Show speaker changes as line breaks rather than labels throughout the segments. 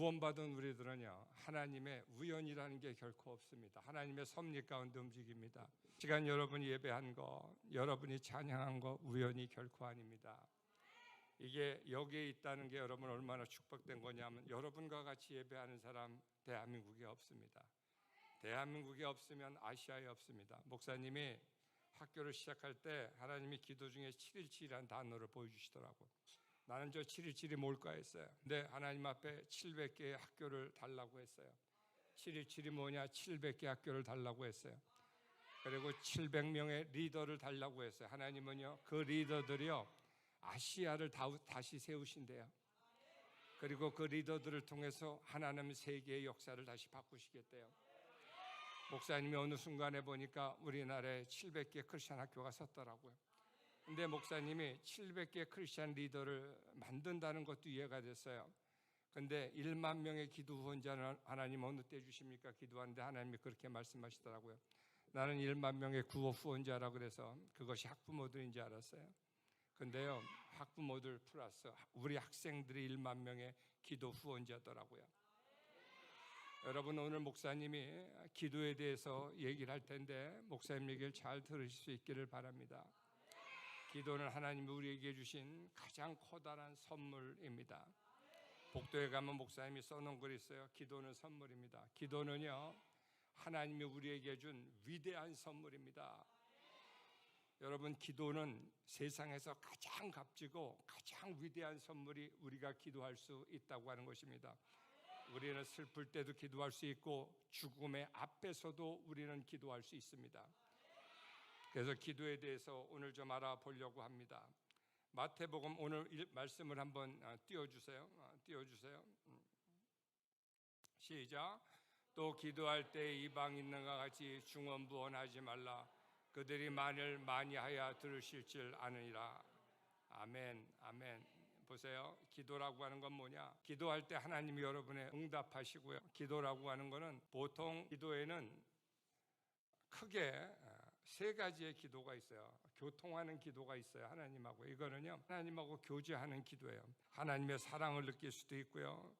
구원받은 우리들은요, 하나님의 우연이라는 게 결코 없습니다. 하나님의 섭리 가운데 움직입니다. 시간 여러분이 예배한 거, 여러분이 찬양한 거 우연이 결코 아닙니다. 이게 여기에 있다는 게 여러분 얼마나 축복된 거냐면, 여러분과 같이 예배하는 사람 대한민국에 없습니다. 대한민국에 없으면 아시아에 없습니다. 목사님이 학교를 시작할 때 하나님이 기도 중에 717이라는 단어를 보여주시더라고요. 나는 저 717이 뭘까 했어요. 근데 하나님 앞에 700개의 학교를 달라고 했어요. 717이 뭐냐? 700개 학교를 달라고 했어요. 그리고 700명의 리더를 달라고 했어요. 하나님은요, 그 리더들이요, 아시아를 다시 세우신대요. 그리고 그 리더들을 통해서 하나님 세계의 역사를 다시 바꾸시겠대요. 목사님이 어느 순간에 보니까 우리나라에 700개 크리스찬 학교가 섰더라고요. 근데 목사님이 700개 크리스찬 리더를 만든다는 것도 이해가 됐어요. 근데 1만 명의 기도 후원자는 하나님 어느 때 주십니까? 기도하는데 하나님이 그렇게 말씀하시더라고요. 나는 1만 명의 구호 후원자라고 그래서 그것이 학부모들인 줄 알았어요. 근데요, 학부모들 플러스 우리 학생들이 1만 명의 기도 후원자더라고요. 여러분, 오늘 목사님이 기도에 대해서 얘기를 할 텐데 목사님 얘기를 잘 들으실 수 있기를 바랍니다. 기도는 하나님이 우리에게 주신 가장 커다란 선물입니다. 복도에 가면 목사님이 써놓은 글이 있어요. 기도는 선물입니다. 기도는요, 하나님이 우리에게 준 위대한 선물입니다. 여러분, 기도는 세상에서 가장 값지고 가장 위대한 선물이 우리가 기도할 수 있다고 하는 것입니다. 우리는 슬플 때도 기도할 수 있고 죽음의 앞에서도 우리는 기도할 수 있습니다. 그래서 기도에 대해서 오늘 좀 알아보려고 합니다. 마태복음 오늘 말씀을 한번 띄워주세요. 시작. 또 기도할 때 이방 있는가 같이 중언부언하지 말라. 그들이 말을 많이 하여 들으실 줄 아느니라. 아멘, 아멘. 보세요. 기도라고 하는 건 뭐냐? 기도할 때 하나님이 여러분의 응답하시고요. 기도라고 하는 거는 보통 기도에는 크게 세 가지의 기도가 있어요. 교통하는 기도가 있어요. 하나님하고. 이거는요, 하나님하고 교제하는 기도예요. 하나님의 사랑을 느낄 수도 있고요,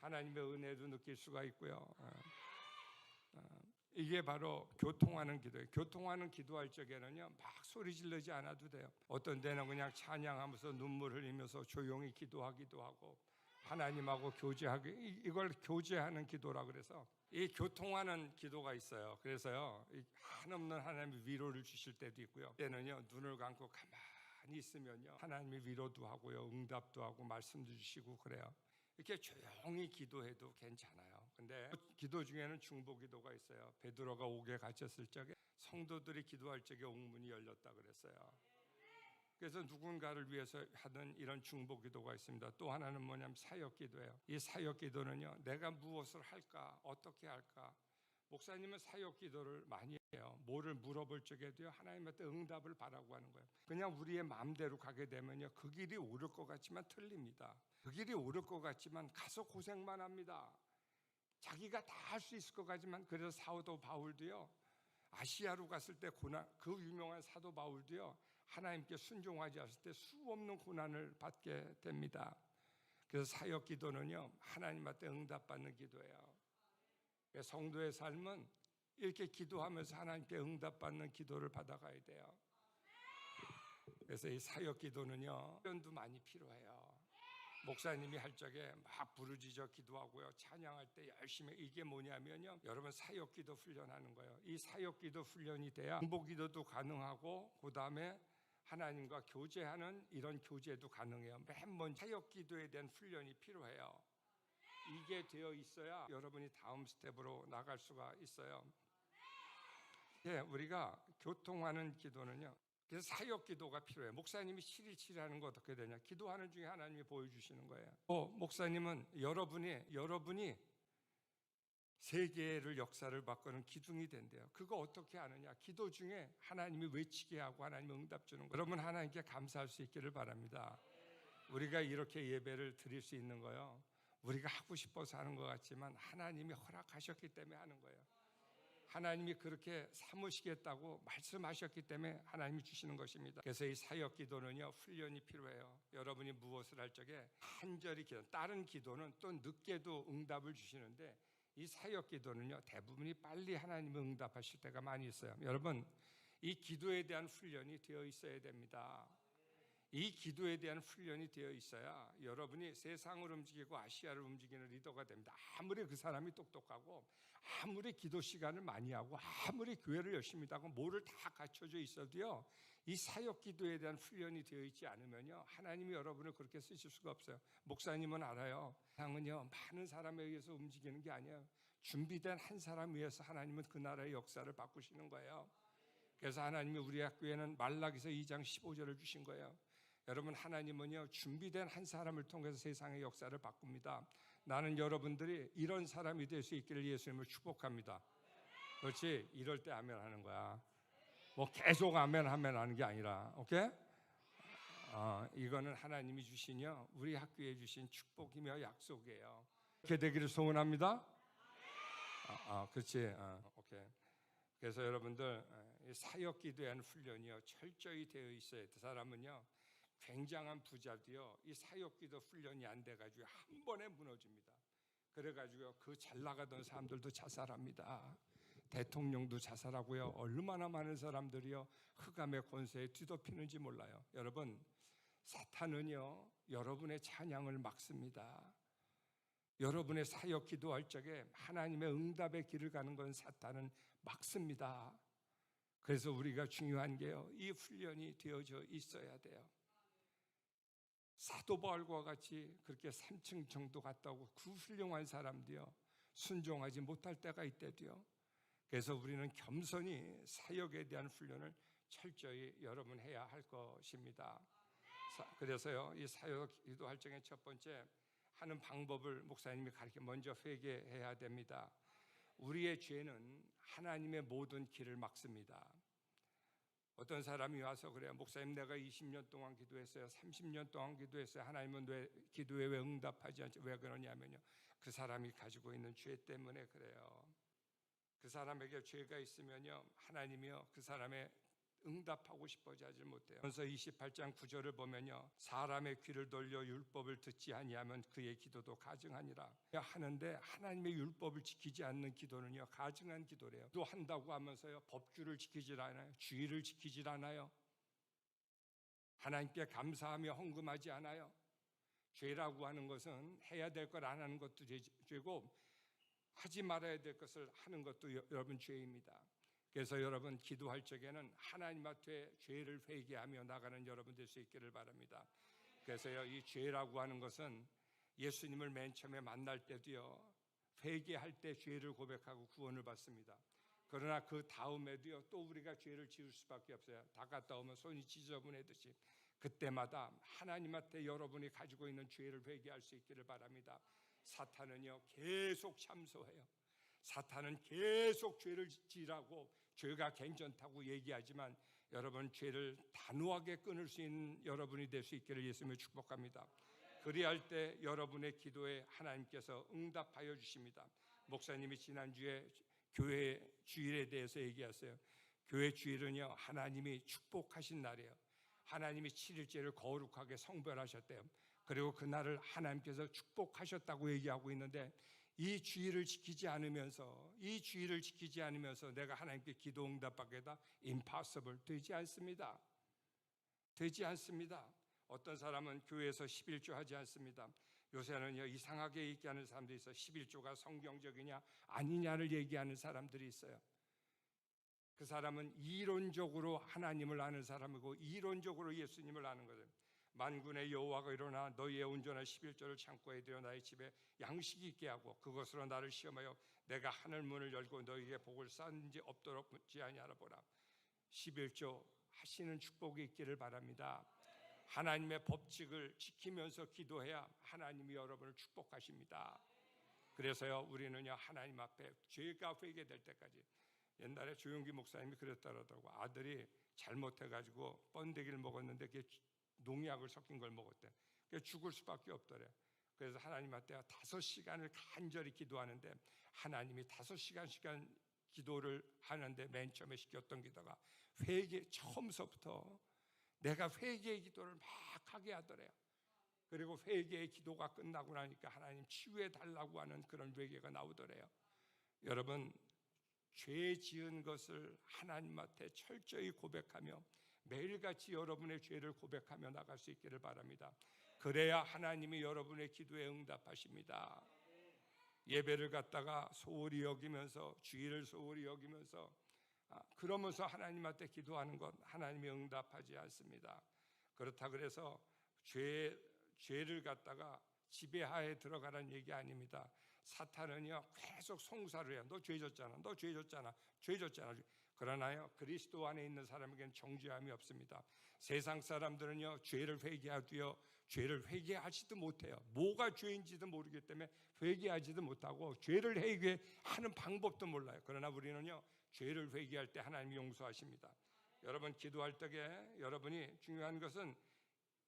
하나님의 은혜도 느낄 수가 있고요. 이게 바로 교통하는 기도예요. 교통하는 기도할 적에는요, 막 소리 지르지 않아도 돼요. 어떤 데는 그냥 찬양하면서 눈물 흘리면서 조용히 기도하기도 하고, 하나님하고 교제하기, 이걸 교제하는 기도라 그래서 이 교통하는 기도가 있어요. 그래서요, 한없는 하나님이 위로를 주실 때도 있고요, 때는요 눈을 감고 가만히 있으면요 하나님이 위로도 하고요, 응답도 하고 말씀도 주시고 그래요. 이렇게 조용히 기도해도 괜찮아요. 근데 기도 중에는 중보 기도가 있어요. 베드로가 옥에 갇혔을 적에 성도들이 기도할 적에 옥문이 열렸다 그랬어요. 그래서 누군가를 위해서 하는 이런 중보 기도가 있습니다. 또 하나는 뭐냐면 사역 기도예요. 이 사역 기도는요, 내가 무엇을 할까, 어떻게 할까. 목사님은 사역 기도를 많이 해요. 뭐를 물어볼 적에도요, 하나님한테 응답을 바라고 하는 거예요. 그냥 우리의 마음대로 가게 되면요, 그 길이 옳을 것 같지만 틀립니다. 그 길이 옳을 것 같지만 가서 고생만 합니다. 자기가 다 할 수 있을 것 같지만. 그래서 사도 바울도요, 아시아로 갔을 때 고난, 그 유명한 사도 바울도요, 하나님께 순종하지 않을 때 수없는 고난을 받게 됩니다. 그래서 사역 기도는요, 하나님한테 응답받는 기도예요. 성도의 삶은 이렇게 기도하면서 하나님께 응답받는 기도를 받아가야 돼요. 그래서 이 사역 기도는요, 훈련도 많이 필요해요. 목사님이 할 적에 막 부르짖어 기도하고요, 찬양할 때 열심히. 이게 뭐냐면요, 여러분 사역 기도 훈련하는 거예요. 이 사역 기도 훈련이 돼야 중보 기도도 가능하고, 그 다음에 하나님과 교제하는 이런 교제도 가능해요. 맨 먼저 사역 기도에 대한 훈련이 필요해요. 이게 되어 있어야 여러분이 다음 스텝으로 나갈 수가 있어요. 예, 우리가 교통하는 기도는요, 그래서 사역 기도가 필요해요. 목사님이 717 하는 거 어떻게 되냐? 기도하는 중에 하나님이 보여주시는 거예요. 목사님은 여러분이 세계를 역사를 바꾸는 기둥이 된대요. 그거 어떻게 하느냐? 기도 중에 하나님이 외치게 하고 하나님이 응답 주는 거예요. 여러분, 하나님께 감사할 수 있기를 바랍니다. 우리가 이렇게 예배를 드릴 수 있는 거요, 우리가 하고 싶어서 하는 것 같지만 하나님이 허락하셨기 때문에 하는 거예요. 하나님이 그렇게 삼으시겠다고 말씀하셨기 때문에 하나님이 주시는 것입니다. 그래서 이 사역 기도는요, 훈련이 필요해요. 여러분이 무엇을 할 적에 간절히 기도, 다른 기도는 또 늦게도 응답을 주시는데 이 사역 기도는요, 대부분이 빨리 하나님이 응답하실 때가 많이 있어요. 여러분, 이 기도에 대한 훈련이 되어 있어야 됩니다. 이 기도에 대한 훈련이 되어 있어야 여러분이 세상을 움직이고 아시아를 움직이는 리더가 됩니다. 아무리 그 사람이 똑똑하고 아무리 기도 시간을 많이 하고 아무리 교회를 열심히 하고 뭐를 다 갖춰져 있어도요, 이 사역 기도에 대한 훈련이 되어 있지 않으면요, 하나님이 여러분을 그렇게 쓰실 수가 없어요. 목사님은 알아요. 세상은요, 많은 사람에 의해서 움직이는 게 아니에요. 준비된 한 사람 위해서 하나님은 그 나라의 역사를 바꾸시는 거예요. 그래서 하나님이 우리 학교에는 말라기서 2장 15절을 주신 거예요. 여러분, 하나님은요, 준비된 한 사람을 통해서 세상의 역사를 바꿉니다. 나는 여러분들이 이런 사람이 될 수 있기를 예수님을 축복합니다. 그렇지? 이럴 때 아멘 하는 거야. 뭐 계속 아멘 하는 게 아니라, 오케이? 이거는 하나님이 주시냐, 우리 학교에 주신 축복이며 약속이에요. 그렇게 되기를 소원합니다. 그렇지? 오케이. 그래서 여러분들, 사역 기도에 대한 훈련이요, 철저히 되어 있어야 돼. 그 사람은요, 굉장한 부자도요, 이 사역기도 훈련이 안 돼가지고 한 번에 무너집니다. 그래가지고 그 잘 나가던 사람들도 자살합니다. 대통령도 자살하고요, 얼마나 많은 사람들이요 흑암의 권세에 뒤덮이는지 몰라요. 여러분, 사탄은요 여러분의 찬양을 막습니다. 여러분의 사역 기도할 적에 하나님의 응답의 길을 가는 건 사탄은 막습니다. 그래서 우리가 중요한 게요, 이 훈련이 되어져 있어야 돼요. 사도 바울과 같이 그렇게 3층 정도 갔다 오고 그 훌륭한 사람도요, 순종하지 못할 때가 있대도요. 그래서 우리는 겸손히 사역에 대한 훈련을 철저히 여러분 해야 할 것입니다. 그래서요, 이 사역 기도할 적에 첫 번째 하는 방법을 목사님이 가르쳐, 먼저 회개해야 됩니다. 우리의 죄는 하나님의 모든 길을 막습니다. 어떤 사람이 와서 그래요. 목사님, 내가 20년 동안 기도했어요. 30년 동안 기도했어요. 하나님은 왜 기도에 왜 응답하지 않죠? 왜 그러냐면요, 그 사람이 가지고 있는 죄 때문에 그래요. 그 사람에게 죄가 있으면요, 하나님이요 그 사람의 응답하고 싶어지 하지 못해요. 그래서 28장 9절을 보면요, 사람의 귀를 돌려 율법을 듣지 아니하면 그의 기도도 가증하니라 하는데, 하나님의 율법을 지키지 않는 기도는요 가증한 기도래요. 또 한다고 하면서요 법규를 지키질 않아요. 주의를 지키질 않아요. 하나님께 감사하며 헌금하지 않아요. 죄라고 하는 것은 해야 될 걸 안 하는 것도 죄고, 하지 말아야 될 것을 하는 것도 여러분 죄입니다. 그래서 여러분, 기도할 적에는 하나님 앞에 죄를 회개하며 나가는 여러분 될 수 있기를 바랍니다. 그래서요, 이 죄라고 하는 것은 예수님을 맨 처음에 만날 때도요, 회개할 때 죄를 고백하고 구원을 받습니다. 그러나 그 다음에도요, 또 우리가 죄를 지을 수밖에 없어요. 다 갔다 오면 손이 지저분해듯이 그때마다 하나님 앞에 여러분이 가지고 있는 죄를 회개할 수 있기를 바랍니다. 사탄은요 계속 참소해요. 사탄은 계속 죄를 지으라고, 죄가 괜찮다고 얘기하지만 여러분, 죄를 단호하게 끊을 수 있는 여러분이 될 수 있기를 예수님을 축복합니다. 그리할 때 여러분의 기도에 하나님께서 응답하여 주십니다. 목사님이 지난주에 교회 주일에 대해서 얘기하세요. 교회 주일은요 하나님이 축복하신 날이에요. 하나님이 7일째를 거룩하게 성별하셨대요. 그리고 그날을 하나님께서 축복하셨다고 얘기하고 있는데, 이 주의를 지키지 않으면서 내가 하나님께 기도 응답받게다 impossible, 되지 않습니다. 되지 않습니다. 어떤 사람은 교회에서 11조 하지 않습니다. 요새는요 이상하게 얘기하는 사람들이 있어요. 11조가 성경적이냐 아니냐를 얘기하는 사람들이 있어요. 그 사람은 이론적으로 하나님을 아는 사람이고 이론적으로 예수님을 아는 거예요. 만군의 여호와가 일어나 너희의 온전한 11조를 창고에 들여 나의 집에 양식이 있게 하고 그것으로 나를 시험하여 내가 하늘 문을 열고 너희에게 복을 쌓는지 없도록 묻지 아니하라 보라. 11조 하시는 축복이 있기를 바랍니다. 하나님의 법칙을 지키면서 기도해야 하나님이 여러분을 축복하십니다. 그래서요 우리는요 하나님 앞에 죄가 회개될 때까지, 옛날에 조용기 목사님이 그랬더라고요. 아들이 잘못해가지고 번데기를 먹었는데 그게 농약을 섞인 걸 먹었대. 그래서 죽을 수밖에 없더래. 그래서 하나님 앞에 5시간을 간절히 기도하는데 하나님이 5시간 기도를 하는데 맨 처음에 시켰던 기도가 회개, 처음서부터 내가 회개의 기도를 막 하게 하더래요. 그리고 회개의 기도가 끝나고 나니까 하나님 치유해 달라고 하는 그런 회개가 나오더래요. 여러분, 죄 지은 것을 하나님한테 철저히 고백하며 매일같이 여러분의 죄를 고백하며 나갈 수 있기를 바랍니다. 그래야 하나님이 여러분의 기도에 응답하십니다. 예배를 갖다가 소홀히 여기면서, 주일을 소홀히 여기면서 그러면서 하나님한테 기도하는 것 하나님이 응답하지 않습니다. 그렇다 그래서 죄를 갖다가 지배하에 들어가라는 얘기 아닙니다. 사탄은요 계속 송사를 해요. 너 죄 졌잖아, 너 죄 졌잖아, 죄 졌잖아. 그러나요 그리스도 안에 있는 사람에게는 정죄함이 없습니다. 세상 사람들은요 죄를 회개하도요 죄를 회개하지도 못해요. 뭐가 죄인지도 모르기 때문에 회개하지도 못하고 죄를 회개하는 방법도 몰라요. 그러나 우리는요 죄를 회개할 때 하나님이 용서하십니다. 여러분, 기도할 때에 여러분이 중요한 것은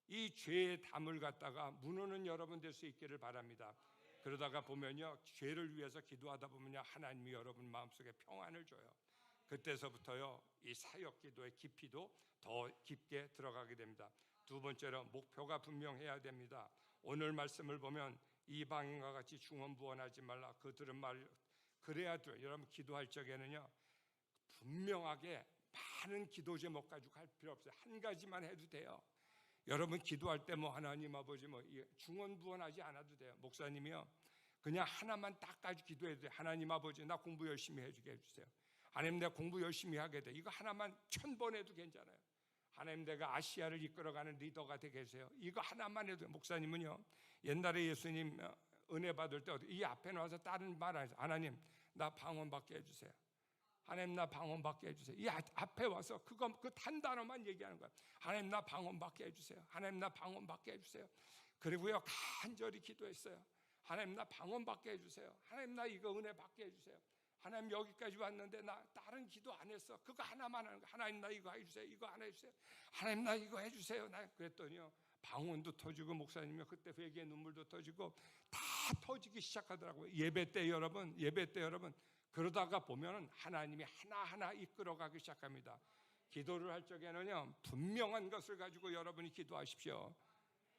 이 죄의 담을 갖다가 무너는 여러분 될 수 있기를 바랍니다. 그러다가 보면요 죄를 위해서 기도하다 보면요 하나님이 여러분 마음속에 평안을 줘요. 그때서부터요 이 사역 기도의 깊이도 더 깊게 들어가게 됩니다. 두 번째로 목표가 분명해야 됩니다. 오늘 말씀을 보면 이방인과 같이 중언부언하지 말라, 그 들은 말 그래야 돼요. 여러분, 기도할 적에는요 분명하게 많은 기도 제목 가지고 할 필요 없어요. 한 가지만 해도 돼요. 여러분, 기도할 때 뭐 하나님 아버지 뭐 중언부언하지 않아도 돼요. 목사님이요 그냥 하나만 딱 가지고 기도해도 돼요. 하나님 아버지, 나 공부 열심히 해주게 해주세요. 하나님, 내가 공부 열심히 하게 돼. 이거 하나만 1000번 해도 괜찮아요. 하나님, 내가 아시아를 이끌어가는 리더가 되게 해주세요. 이거 하나만 해도 돼요. 목사님은요 옛날에 예수님 은혜 받을 때 이 앞에 나와서 다른 말 안 해서 하나님 나 방언받게 해주세요. 하나님, 나 방언받게 해주세요. 이 앞에 와서 그 한 단어만 얘기하는 거예요. 하나님, 나 방언받게 해주세요. 하나님, 나 방언받게 해주세요. 그리고요 간절히 기도했어요. 하나님, 나 방언받게 해주세요. 하나님, 나 이거 은혜 받게 해주세요. 하나님, 여기까지 왔는데 나 다른 기도 안 했어. 그거 하나만 하는 거예요. 하나님, 나 이거 해주세요. 이거 하나 해주세요. 하나님, 나 이거 해주세요. 나 그랬더니요 방언도 터지고 목사님이 그때 회개의 눈물도 터지고 다 터지기 시작하더라고요. 예배 때 여러분 그러다가 보면은 하나님이 하나하나 이끌어가기 시작합니다. 기도를 할 적에는요 분명한 것을 가지고 여러분이 기도하십시오.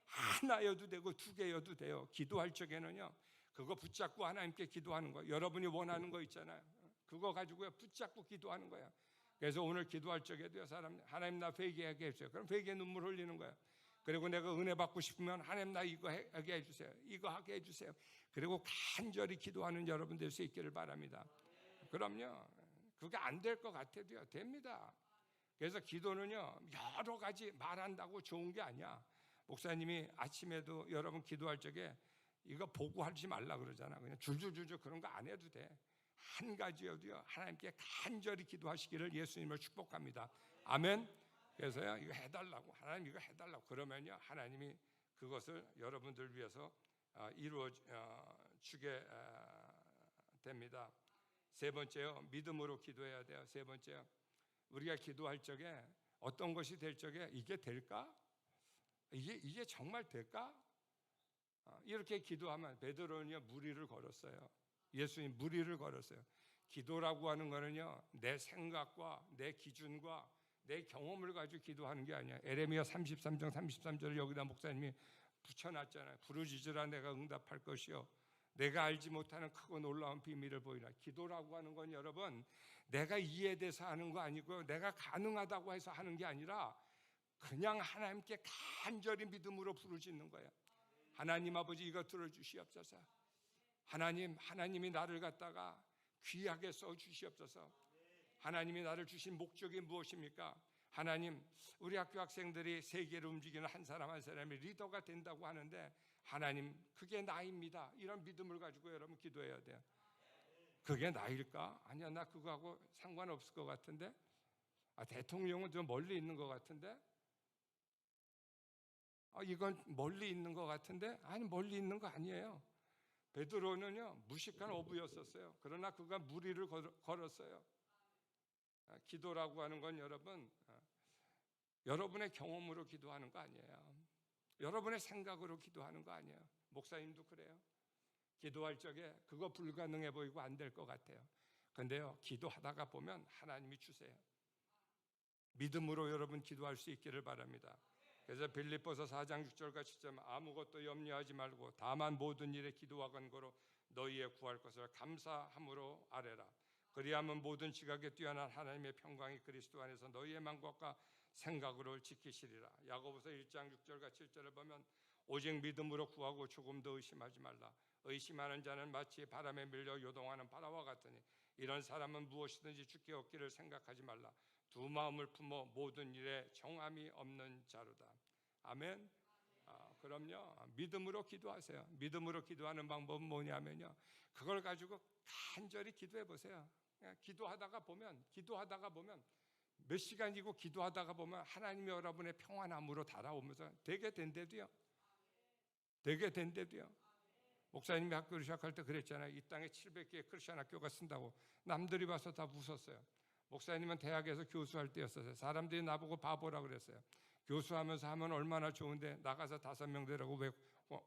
하나여도 되고 두 개여도 돼요. 기도할 적에는요 그거 붙잡고 하나님께 기도하는 거예요. 여러분이 원하는 거 있잖아요. 그거 가지고요 붙잡고 기도하는 거예요. 그래서 오늘 기도할 적에도요 하나님, 나 회개하게 해주세요. 그럼 회개 눈물 흘리는 거예요. 그리고 내가 은혜 받고 싶으면 하나님, 나 이거 하게 해주세요. 이거 하게 해주세요. 그리고 간절히 기도하는 여러분 될 수 있기를 바랍니다. 그럼요 그게 안 될 것 같아도요 됩니다. 그래서 기도는요 여러 가지 말한다고 좋은 게 아니야. 목사님이 아침에도 여러분 기도할 적에 이거 보고하지 말라 그러잖아. 그냥 줄줄줄줄 그런 거 안 해도 돼. 한 가지여도요 하나님께 간절히 기도하시기를 예수님을 축복합니다. 아멘. 그래서요 이거 해달라고, 하나님 이거 해달라고 그러면요 하나님이 그것을 여러분들 위해서 이루어 주게 됩니다. 세 번째요 믿음으로 기도해야 돼요. 세 번째요 우리가 기도할 적에 어떤 것이 될 적에 이게 될까? 이게 정말 될까? 이렇게 기도하면 베드로는요 무리를 걸었어요. 예수님 무리를 걸었어요. 기도라고 하는 거는요 내 생각과 내 기준과 내 경험을 가지고 기도하는 게 아니야. 에레미야 33장 33절을 여기다 목사님이 붙여놨잖아요. 부르짖으라 내가 응답할 것이요 내가 알지 못하는 크고 놀라운 비밀을 보이라. 기도라고 하는 건 여러분 내가 이해돼서 하는 거 아니고요 내가 가능하다고 해서 하는 게 아니라 그냥 하나님께 간절히 믿음으로 부르짖는 거예요. 하나님 아버지 이거 들어주시옵소서. 하나님이 나를 갖다가 귀하게 써주시옵소서. 하나님이 나를 주신 목적이 무엇입니까? 하나님, 우리 학교 학생들이 세계를 움직이는 한 사람 한 사람이 리더가 된다고 하는데 하나님 그게 나입니다. 이런 믿음을 가지고 여러분 기도해야 돼요. 그게 나일까? 아니야, 나 그거하고 상관없을 것 같은데. 대통령은 좀 멀리 있는 것 같은데. 이건 멀리 있는 것 같은데. 아니, 멀리 있는 거 아니에요. 베드로는요 무식한 어부였었어요. 그러나 그가 무리를 걸었어요. 기도라고 하는 건 여러분 여러분의 경험으로 기도하는 거 아니에요. 여러분의 생각으로 기도하는 거 아니에요. 목사님도 그래요. 기도할 적에 그거 불가능해 보이고 안 될 것 같아요. 근데요, 기도하다가 보면 하나님이 주세요. 믿음으로 여러분 기도할 수 있기를 바랍니다. 그래서 빌립보서 4장 6절과 7절 아무것도 염려하지 말고 다만 모든 일에 기도와 간구로 너희의 구할 것을 감사함으로 아뢰라. 그리하면 모든 지각에 뛰어난 하나님의 평강이 그리스도 안에서 너희의 마음과 생각으로 지키시리라. 야고보서 1장 6절과 7절을 보면 오직 믿음으로 구하고 조금도 의심하지 말라. 의심하는 자는 마치 바람에 밀려 요동하는 바다와 같으니 이런 사람은 무엇이든지 주께 얻기를 생각하지 말라. 두 마음을 품어 모든 일에 정함이 없는 자로다. 아멘. 그럼요, 믿음으로 기도하세요. 믿음으로 기도하는 방법은 뭐냐면요, 그걸 가지고 간절히 기도해 보세요. 기도하다가 보면 몇 시간이고 기도하다가 보면 하나님이 여러분의 평안함으로 달아오면서 되게 된대도요. 목사님이 학교를 시작할 때 그랬잖아요. 이 땅에 700개의 크리스천 학교가 쓴다고. 남들이 봐서 다 웃었어요. 목사님은 대학에서 교수할 때였어요. 사람들이 나보고 바보라 그랬어요. 교수하면서 하면 얼마나 좋은데 나가서 5명 되라고 왜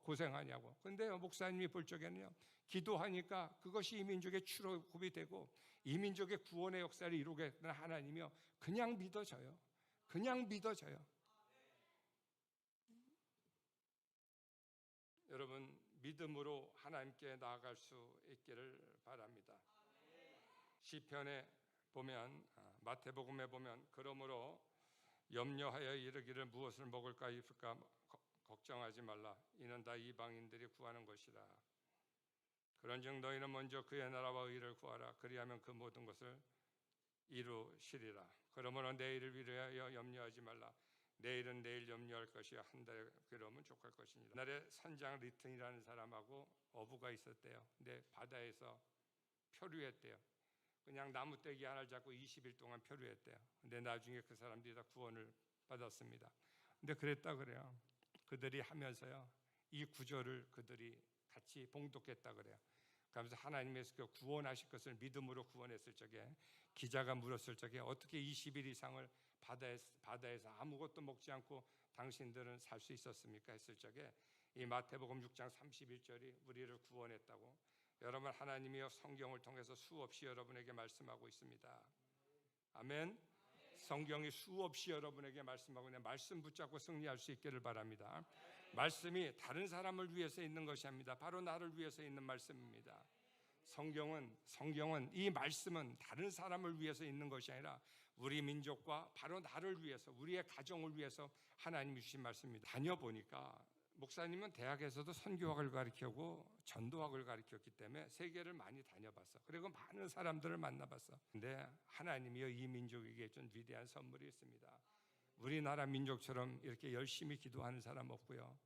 고생하냐고. 근데요, 목사님이 볼 적에는요, 기도하니까 그것이 이 민족의 출애굽이 되고 이 민족의 구원의 역사를 이루겠다는 하나님이요, 그냥 믿어져요. 여러분, 믿음으로 하나님께 나아갈 수 있기를 바랍니다. 시편에 보면, 마태복음에 보면, 그러므로 염려하여 이르기를 무엇을 먹을까 입을까 걱정하지 말라. 이는 다 이방인들이 구하는 것이라. 그런즉 너희는 먼저 그의 나라와 의를 구하라. 그리하면 그 모든 것을 이루시리라. 그러므로 내일을 위하여 염려하지 말라. 내일은 내일 염려할 것이야. 한 달에 그러면 족할 것이니라. 옛날에 선장 리튼이라는 사람하고 어부가 있었대요. 근데 바다에서 표류했대요. 그냥 나무떼기 하나를 잡고 20일 동안 표류했대요. 근데 나중에 그 사람들이 다 구원을 받았습니다. 근데 그랬다 그래요. 그들이 하면서요, 이 구절을 그들이 같이 봉독했다 그래요. 그러면서 하나님께서 그 구원하실 것을 믿음으로 구원했을 적에, 기자가 물었을 적에 어떻게 20일 이상을 바다에서 아무것도 먹지 않고 당신들은 살 수 있었습니까? 했을 적에 이 마태복음 6장 31절이 우리를 구원했다고. 여러분, 하나님이여 성경을 통해서 수없이 여러분에게 말씀하고 있습니다. 아멘. 성경이 수없이 여러분에게 말씀하고 있는 말씀 붙잡고 승리할 수 있기를 바랍니다. 말씀이 다른 사람을 위해서 있는 것이 아닙니다. 바로 나를 위해서 있는 말씀입니다. 성경은 이 말씀은 다른 사람을 위해서 있는 것이 아니라 우리 민족과 바로 나를 위해서, 우리의 가정을 위해서 하나님이 주신 말씀입니다. 다녀보니까 목사님은 대학에서도 선교학을 가르치고 전도학을 가르쳤기 때문에 세계를 많이 다녀봤어. 그리고 많은 사람들을 만나봤어. 근데 하나님이여 이 민족에게 준 위대한 선물이 있습니다. 우리나라 민족처럼 이렇게 열심히 기도하는 사람 없고요,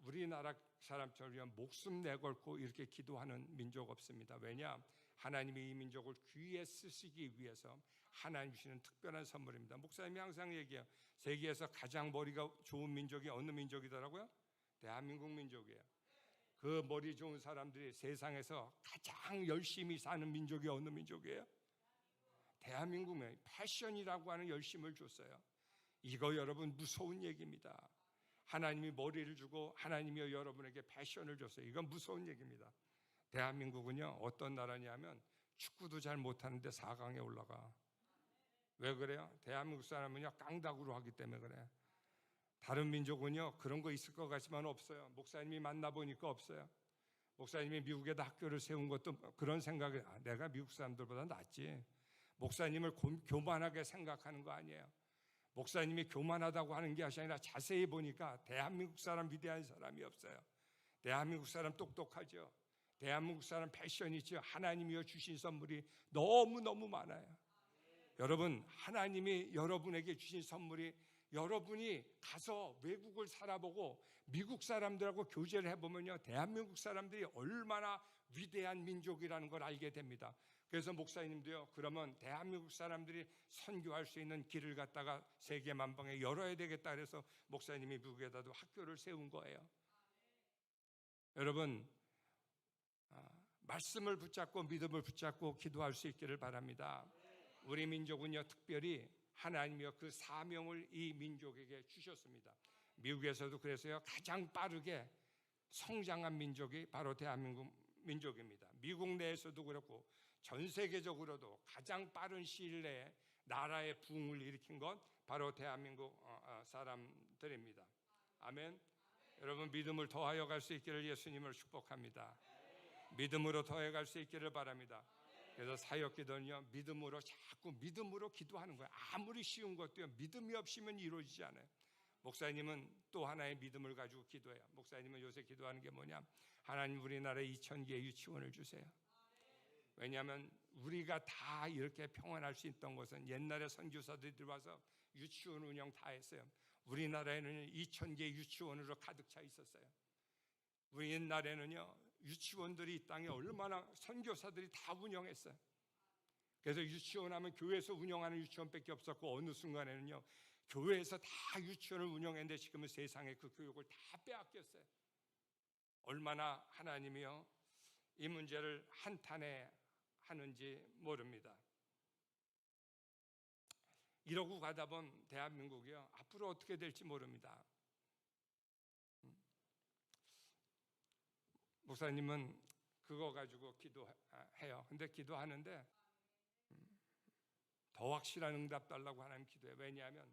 우리나라 사람처럼 목숨 내걸고 이렇게 기도하는 민족 없습니다. 왜냐? 하나님이 이 민족을 귀에 쓰시기 위해서 하나님 주시는 특별한 선물입니다. 목사님이 항상 얘기해요. 세계에서 가장 머리가 좋은 민족이 어느 민족이더라고요? 대한민국 민족이에요. 그 머리 좋은 사람들이 세상에서 가장 열심히 사는 민족이 어느 민족이에요? 대한민국에 패션이라고 하는 열심을 줬어요. 이거 여러분 무서운 얘기입니다. 하나님이 머리를 주고 하나님이 여러분에게 패션을 줬어요. 이건 무서운 얘기입니다. 대한민국은요, 어떤 나라냐면 축구도 잘 못하는데 4강에 올라가. 왜 그래요? 대한민국 사람은요, 깡다구로 하기 때문에 그래. 다른 민족은요, 그런 거 있을 것 같지만 없어요. 목사님이 만나보니까 없어요. 목사님이 미국에다 학교를 세운 것도 그런 생각이, 내가 미국 사람들보다 낫지. 목사님을 교만하게 생각하는 거 아니에요. 목사님이 교만하다고 하는 게 아니라 자세히 보니까 대한민국 사람 위대한 사람이 없어요. 대한민국 사람 똑똑하죠. 대한민국 사람 패션 있죠. 하나님이 주신 선물이 너무너무 많아요. 여러분, 하나님이 여러분에게 주신 선물이, 여러분이 가서 외국을 살아보고 미국 사람들하고 교제를 해보면요, 대한민국 사람들이 얼마나 위대한 민족이라는 걸 알게 됩니다. 그래서 목사님도요, 그러면 대한민국 사람들이 선교할 수 있는 길을 갖다가 세계 만방에 열어야 되겠다 그래서 목사님이 미국에다도 학교를 세운 거예요. 여러분, 말씀을 붙잡고 믿음을 붙잡고 기도할 수 있기를 바랍니다. 우리 민족은요, 특별히 하나님이여 그 사명을 이 민족에게 주셨습니다. 미국에서도 그래서요, 가장 빠르게 성장한 민족이 바로 대한민국 민족입니다. 미국 내에서도 그렇고 전 세계적으로도 가장 빠른 시일 내에 나라의 부흥을 일으킨 건 바로 대한민국 사람들입니다. 아멘. 여러분 믿음을 더하여 갈 수 있기를 예수님을 축복합니다. 믿음으로 더해 갈 수 있기를 바랍니다. 그래서 사역기도는요, 믿음으로 자꾸 믿음으로 기도하는 거예요. 아무리 쉬운 것도요, 믿음이 없으면 이루어지지 않아요. 목사님은 또 하나의 믿음을 가지고 기도해요. 목사님은 요새 기도하는 게 뭐냐? 하나님 우리나라에 2,000개의 유치원을 주세요. 왜냐하면 우리가 다 이렇게 평안할 수 있던 것은 옛날에 선교사들이 들어와서 유치원 운영 다 했어요. 우리나라에는 2,000개 유치원으로 가득 차 있었어요. 우리 옛날에는요, 유치원들이 이 땅에 얼마나 선교사들이 다 운영했어요. 그래서 유치원 하면 교회에서 운영하는 유치원밖에 없었고, 어느 순간에는요 교회에서 다 유치원을 운영했는데 지금은 세상에 그 교육을 다 빼앗겼어요. 얼마나 하나님이요 이 문제를 한탄해 하는지 모릅니다. 이러고 가다 보면 대한민국이요 앞으로 어떻게 될지 모릅니다. 목사님은 그거 가지고 기도해요. 근데 기도하는데 더 확실한 응답 달라고 하나님 기도해요. 왜냐하면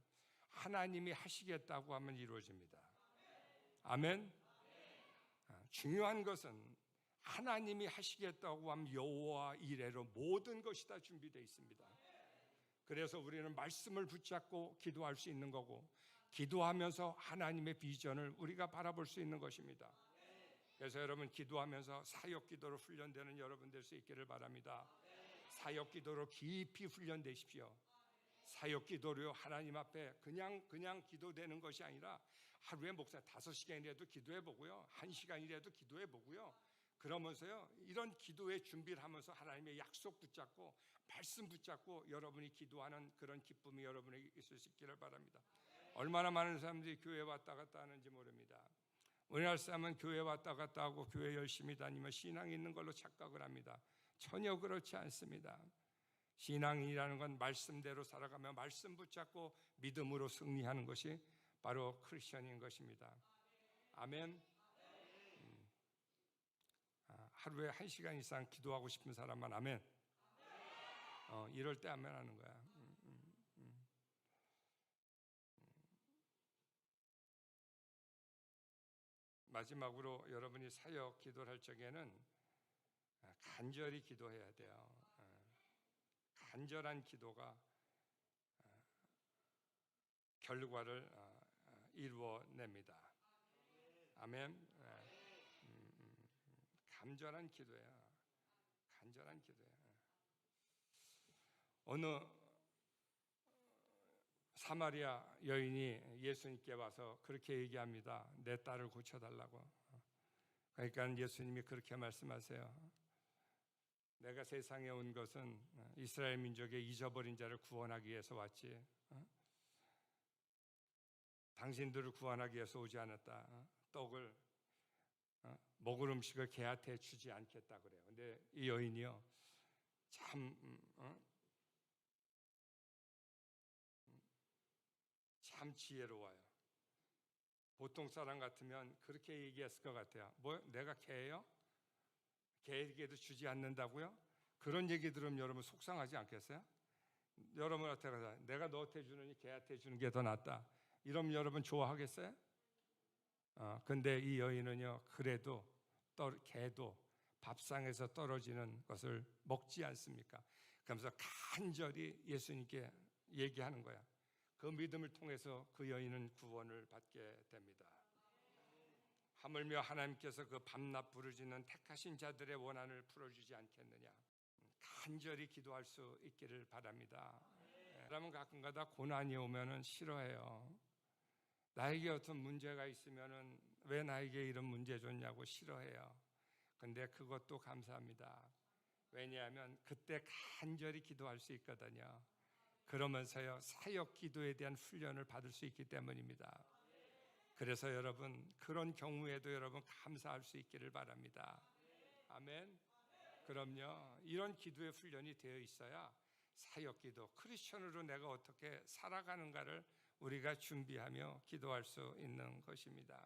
하나님이 하시겠다고 하면 이루어집니다. 아멘. 중요한 것은 하나님이 하시겠다고 하면 여호와 이레로 모든 것이 다 준비되어 있습니다. 그래서 우리는 말씀을 붙잡고 기도할 수 있는 거고, 기도하면서 하나님의 비전을 우리가 바라볼 수 있는 것입니다. 그래서 여러분 기도하면서 사역 기도로 훈련되는 여러분 될 수 있기를 바랍니다. 사역 기도로 깊이 훈련되십시오. 사역 기도로 하나님 앞에 그냥 기도되는 것이 아니라 하루에 목사 5시간이라도 기도해 보고요, 1시간이라도 기도해 보고요, 그러면서요 이런 기도의 준비를 하면서 하나님의 약속 붙잡고 말씀 붙잡고 여러분이 기도하는 그런 기쁨이 여러분에게 있을 수 있기를 바랍니다. 얼마나 많은 사람들이 교회 왔다 갔다 하는지 모릅니다. 우리나라 사람은 교회 왔다 갔다 하고 교회 열심히 다니면 신앙이 있는 걸로 착각을 합니다. 전혀 그렇지 않습니다. 신앙이라는 건 말씀대로 살아가며 말씀 붙잡고 믿음으로 승리하는 것이 바로 크리스천인 것입니다. 아멘. 하루에 1시간 이상 기도하고 싶은 사람만 아멘. 이럴 때 아멘 하는 거야. 마지막으로 여러분이 사역 기도를 할 적에는 간절히 기도해야 돼요. 간절한 기도가 결과를 이루어냅니다. 아멘. 간절한 기도예요. 간절한 기도예요. 어느 사마리아 여인이 예수님께 와서 그렇게 얘기합니다. 내 딸을 고쳐달라고. 그러니까 예수님이 그렇게 말씀하세요. 내가 세상에 온 것은 이스라엘 민족의 잊어버린 자를 구원하기 위해서 왔지, 당신들을 구원하기 위해서 오지 않았다. 떡을 먹을 음식을 개한테 주지 않겠다 그래요. 근데 이 여인이요 참 지혜로워요. 보통 사람 같으면 그렇게 얘기했을 것 같아요. 뭐 내가 개예요? 개에게도 주지 않는다고요? 그런 얘기 들으면 여러분 속상하지 않겠어요? 여러분한테 가서 내가 너한테 주느니 개한테 주는 게 더 낫다, 이러면 여러분 좋아하겠어요? 근데 이 여인은요 그래도 개도 밥상에서 떨어지는 것을 먹지 않습니까? 그러면서 간절히 예수님께 얘기하는 거야. 그 믿음을 통해서 그 여인은 구원을 받게 됩니다. 하물며 하나님께서 그 밤낮 부르짖는 택하신 자들의 원한을 풀어주지 않겠느냐. 간절히 기도할 수 있기를 바랍니다. 사람은 가끔가다 고난이 오면은 싫어해요. 나에게 어떤 문제가 있으면은 왜 나에게 이런 문제 줬냐고 싫어해요. 근데 그것도 감사합니다. 왜냐하면 그때 간절히 기도할 수 있거든요. 그러면서요 사역 기도에 대한 훈련을 받을 수 있기 때문입니다. 그래서 여러분 그런 경우에도 여러분 감사할 수 있기를 바랍니다. 아멘. 그럼요, 이런 기도의 훈련이 되어 있어야 사역 기도, 크리스천으로 내가 어떻게 살아가는가를 우리가 준비하며 기도할 수 있는 것입니다.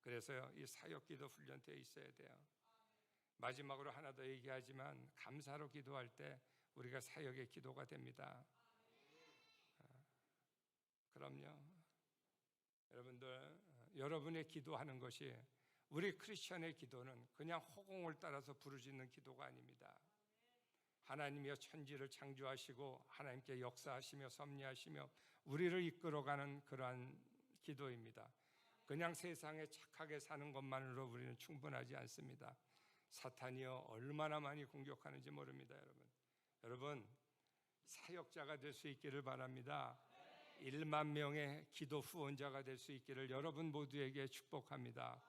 그래서요 이 사역 기도 훈련되어 있어야 돼요. 마지막으로 하나 더 얘기하지만 감사로 기도할 때 우리가 사역의 기도가 됩니다. 그럼요. 여러분들, 여러분의 기도하는 것이 우리 크리스천의 기도는 그냥 허공을 따라서 부르짖는 기도가 아닙니다. 하나님이여 천지를 창조하시고 하나님께 역사하시며 섭리하시며 우리를 이끌어가는 그러한 기도입니다. 그냥 세상에 착하게 사는 것만으로 우리는 충분하지 않습니다. 사탄이여 얼마나 많이 공격하는지 모릅니다. 여러분 사역자가 될 수 있기를 바랍니다. 1만 명의 기도 후원자가 될 수 있기를 여러분 모두에게 축복합니다.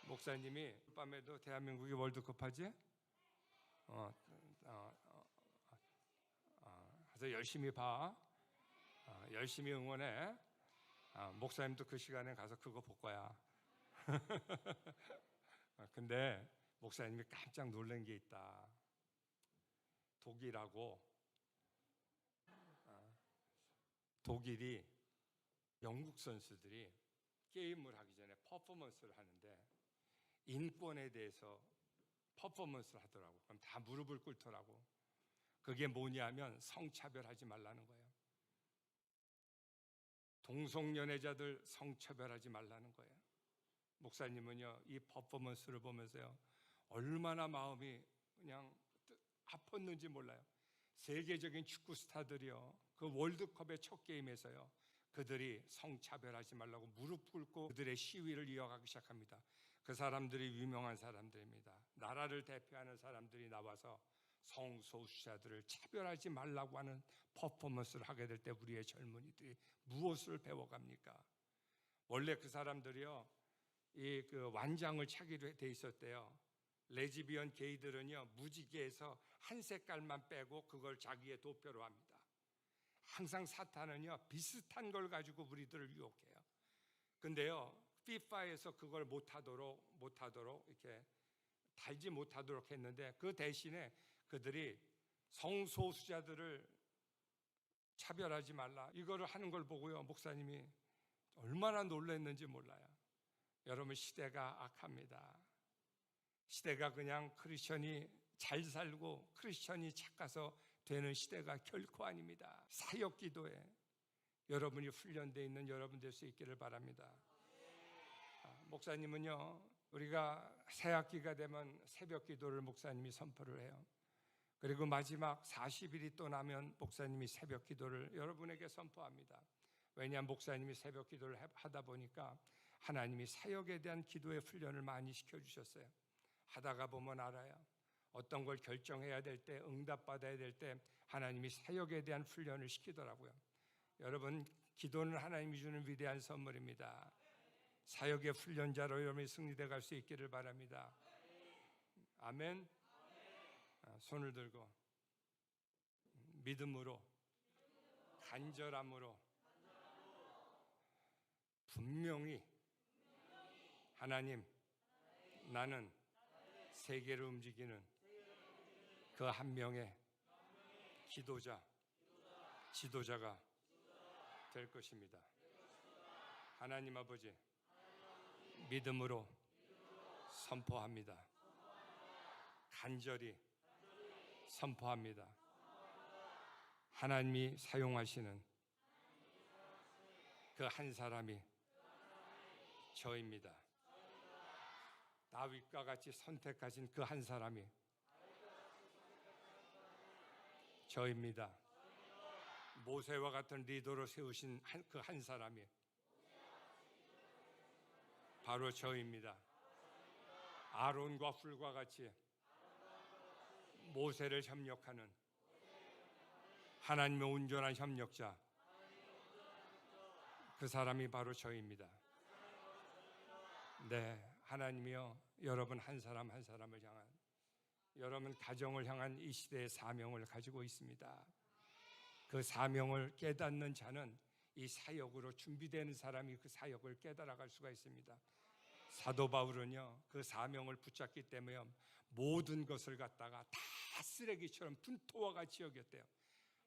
목사님이 밤에도 대한민국이 월드컵 하지? 그래서 열심히 봐. 열심히 응원해. 목사님도 그 시간에 가서 그거 볼 거야. 근데 목사님이 깜짝 놀란 게 있다. 독일이 영국 선수들이 게임을 하기 전에 퍼포먼스를 하는데 인권에 대해서 퍼포먼스를 하더라고. 그럼 다 무릎을 꿇더라고. 그게 뭐냐면 성차별하지 말라는 거예요. 동성연애자들 성차별하지 말라는 거예요. 목사님은요, 이 퍼포먼스를 보면서요, 얼마나 마음이 그냥 아팠는지 몰라요. 세계적인 축구 스타들이요, 그 월드컵의 첫 게임에서요, 그들이 성차별하지 말라고 무릎 꿇고 그들의 시위를 이어가기 시작합니다. 그 사람들이 유명한 사람들입니다. 나라를 대표하는 사람들이 나와서 성소수자들을 차별하지 말라고 하는 퍼포먼스를 하게 될 때 우리의 젊은이들이 무엇을 배워갑니까? 원래 그 사람들이요, 그 완장을 차기로 돼 있었대요. 레즈비언 게이들은요, 무지개에서 한 색깔만 빼고 그걸 자기의 도표로 합니다. 항상 사탄은요, 비슷한 걸 가지고 우리들을 유혹해요. 근데요, FIFA에서 그걸 못하도록 이렇게 달지 못하도록 했는데, 그 대신에 그들이 성소수자들을 차별하지 말라, 이거를 하는 걸 보고요, 목사님이 얼마나 놀랐는지 몰라요. 여러분, 시대가 악합니다. 시대가 그냥 크리스천이 잘 살고 크리스천이 착가서 되는 시대가 결코 아닙니다. 사역 기도에 여러분이 훈련되어 있는 여러분 될 수 있기를 바랍니다. 목사님은요, 우리가 새학기가 되면 새벽 기도를 목사님이 선포를 해요. 그리고 마지막 40일이 또 나면 목사님이 새벽 기도를 여러분에게 선포합니다. 왜냐하면 목사님이 새벽 기도를 하다 보니까 하나님이 사역에 대한 기도의 훈련을 많이 시켜주셨어요. 하다가 보면 알아요. 어떤 걸 결정해야 될 때, 응답받아야 될 때 하나님이 사역에 대한 훈련을 시키더라고요. 여러분, 기도는 하나님이 주는 위대한 선물입니다. 사역의 훈련자로 여러분이 승리돼 갈 수 있기를 바랍니다. 아멘. 손을 들고 믿음으로, 간절함으로 분명히 하나님, 나는 세계를 움직이는 그 한 명의 지도자가 될 것입니다. 하나님 아버지, 믿음으로 선포합니다. 간절히 선포합니다. 하나님이 사용하시는 그 한 사람이 저입니다. 다윗과 같이 선택하신 그 한 사람이 저입니다. 모세와 같은 리더로 세우신 그 한 사람이 바로 저입니다. 아론과 훌과 같이 모세를 협력하는 하나님의 온전한 협력자, 그 사람이 바로 저입니다. 네, 하나님이여, 여러분 한 사람 한 사람을 향한, 여러분 가정을 향한 이 시대의 사명을 가지고 있습니다. 그 사명을 깨닫는 자는 이 사역으로 준비되는 사람이 그 사역을 깨달아갈 수가 있습니다. 사도 바울은요, 그 사명을 붙잡기 때문에 모든 것을 갖다가 다 쓰레기처럼 분토와 같이 여겼대요.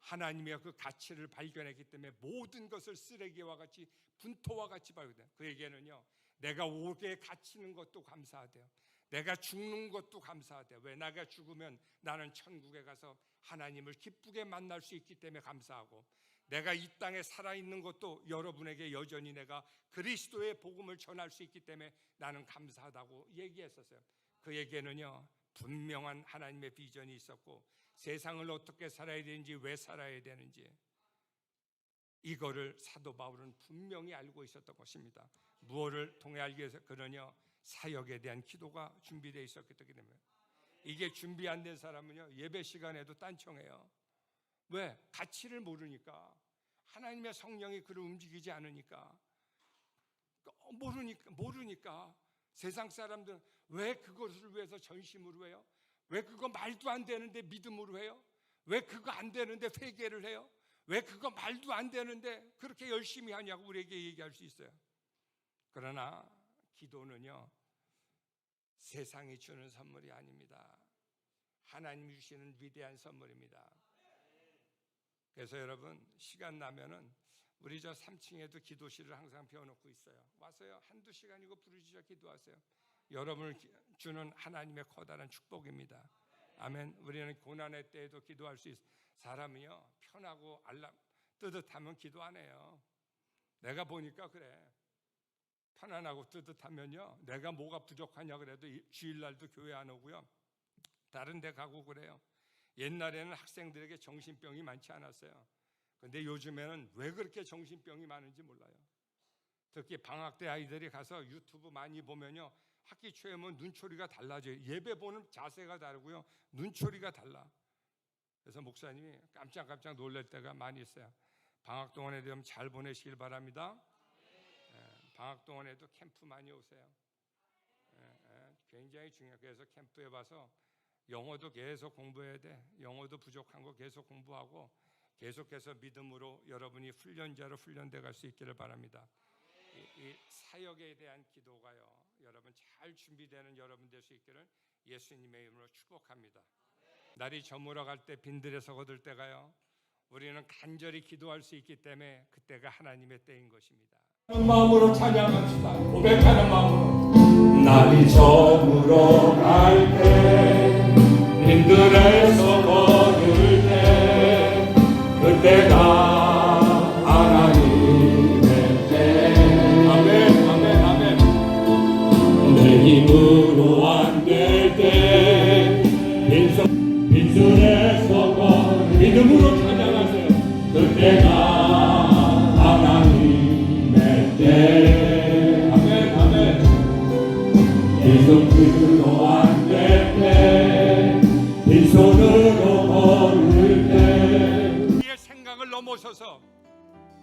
하나님의 그 가치를 발견했기 때문에 모든 것을 쓰레기와 같이 분토와 같이 발견해요. 그에게는요, 내가 오게 갇히는 것도 감사하대요. 내가 죽는 것도 감사하대. 왜? 내가 죽으면 나는 천국에 가서 하나님을 기쁘게 만날 수 있기 때문에 감사하고, 내가 이 땅에 살아있는 것도 여러분에게 여전히 내가 그리스도의 복음을 전할 수 있기 때문에 나는 감사하다고 얘기했었어요. 그에게는요 분명한 하나님의 비전이 있었고, 세상을 어떻게 살아야 되는지, 왜 살아야 되는지, 이거를 사도 바울은 분명히 알고 있었던 것입니다. 무엇을 통해 알기 위해서? 그러냐, 사역에 대한 기도가 준비되어 있었기 때문에. 이게 준비 안 된 사람은요 예배 시간에도 딴청해요. 왜? 가치를 모르니까, 하나님의 성령이 그를 움직이지 않으니까, 모르니까 세상 사람들은 왜 그것을 위해서 전심으로 해요? 왜 그거 말도 안 되는데 믿음으로 해요? 왜 그거 안 되는데 회개를 해요? 왜 그거 말도 안 되는데 그렇게 열심히 하냐고 우리에게 얘기할 수 있어요. 그러나 기도는요 세상이 주는 선물이 아닙니다. 하나님이 주시는 위대한 선물입니다. 그래서 여러분, 시간 나면은 우리 저 3층에도 기도실을 항상 비워놓고 있어요. 와서요 한두 시간이고 부르짖어 기도하세요. 여러분을 주는 하나님의 커다란 축복입니다. 아멘. 우리는 고난의 때에도 기도할 수 있어요. 사람이요 편하고 알람 뜨뜻하면 기도 안 해요. 내가 보니까 그래. 편안하고 뜨뜻하면요 내가 뭐가 부족하냐 그래도 주일날도 교회 안 오고요 다른 데 가고 그래요. 옛날에는 학생들에게 정신병이 많지 않았어요. 근데 요즘에는 왜 그렇게 정신병이 많은지 몰라요. 특히 방학 때 아이들이 가서 유튜브 많이 보면요 학기 초에면 눈초리가 달라져요. 예배 보는 자세가 다르고요 눈초리가 달라. 그래서 목사님이 깜짝깜짝 놀랄 때가 많이 있어요. 방학 동안에 되면 잘 보내시길 바랍니다. 방학 동안에도 캠프 많이 오세요. 굉장히 중요해요. 그래서 캠프에 와서 영어도 계속 공부해야 돼. 영어도 부족한 거 계속 공부하고 계속해서 믿음으로 여러분이 훈련자로 훈련돼 갈 수 있기를 바랍니다. 이 사역에 대한 기도가요 여러분 잘 준비되는 여러분 될 수 있기를 예수님의 이름으로 축복합니다. 날이 저물어 갈 때 빈들에 서거들 때가요 우리는 간절히 기도할 수 있기 때문에 그때가 하나님의 때인 것입니다.
마음으로 찬양합시다. 고백하는 마음으로. 날이 저물어 갈 때 빈들에서 걸을 때 그때가 하나님의 때. 아멘 아멘 아멘. 내 힘으로 안 될 때 빈손에서 걸을 믿음으로 찬양하세요. 그때가 아멘 아멘. 빈손으로 안 될 때 빈손으로 걸을 때
우리의 생각을 넘어서서